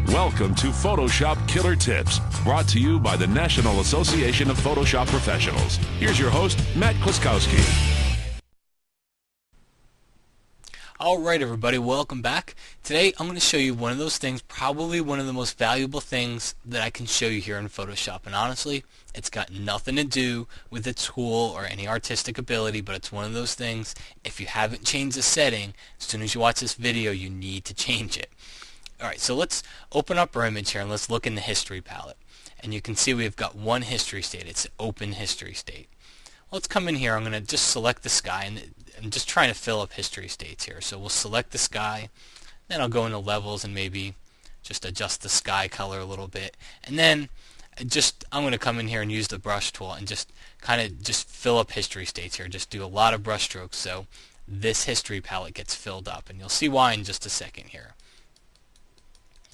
Welcome to Photoshop Killer Tips, brought to you by the National Association of Photoshop Professionals. Here's your host, Matt Kluskowski. Alright everybody, welcome back. Today I'm going to show you one of those things, probably one of the most valuable things that I can show you here in Photoshop. And honestly, it's got nothing to do with the tool or any artistic ability, but it's one of those things, if you haven't changed the setting, as soon as you watch this video, you need to change it. Alright, so let's open up our image here and let's look in the history palette. And you can see we've got one history state. It's open history state. Let's come in here. I'm going to just select the sky, and I'm just trying to fill up history states here. So we'll select the sky, then I'll go into levels and maybe just adjust the sky color a little bit. And then I'm going to come in here and use the brush tool and just kind of just fill up history states here. Just do a lot of brush strokes so this history palette gets filled up. And you'll see why in just a second here.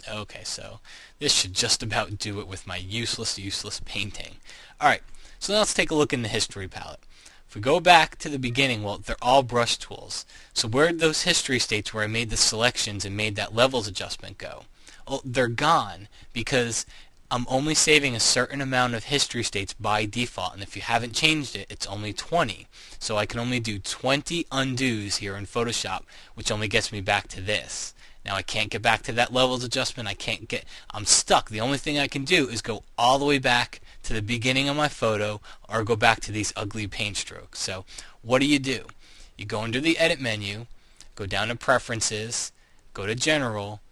Okay, so this should just about do it with my useless painting. Alright, so now let's take a look in the history palette. If we go back to the beginning, well, they're all brush tools. So where did those history states where I made the selections and made that levels adjustment go? Well, they're gone because I'm only saving a certain amount of history states by default, and if you haven't changed it, it's only 20. So I can only do 20 undos here in Photoshop, which only gets me back to this. Now I can't get back to that levels adjustment. I'm stuck. The only thing I can do is go all the way back to the beginning of my photo or go back to these ugly paint strokes. So what do? You go under the edit menu, go down to preferences, go to general,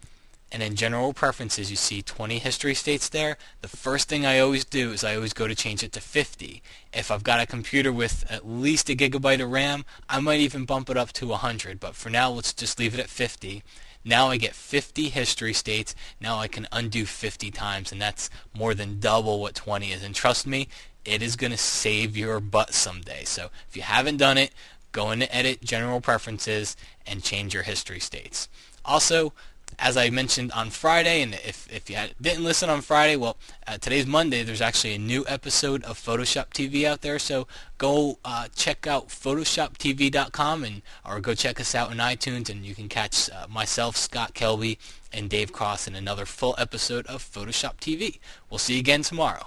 and in general preferences you see 20 history states there. The first thing I always do is I always go to change it to 50. If I've got a computer with at least a gigabyte of RAM, I might even bump it up to 100, but for now let's just leave it at 50. Now I get 50 history states. Now I can undo 50 times, and that's more than double what 20 is. And trust me, it is going to save your butt someday. So if you haven't done it, go into Edit, General Preferences, and change your history states. Also, as I mentioned on Friday, and if you didn't listen on Friday, well, today's Monday. There's actually a new episode of Photoshop TV out there, so go check out photoshoptv.com or go check us out on iTunes, and you can catch myself, Scott Kelby, and Dave Cross in another full episode of Photoshop TV. We'll see you again tomorrow.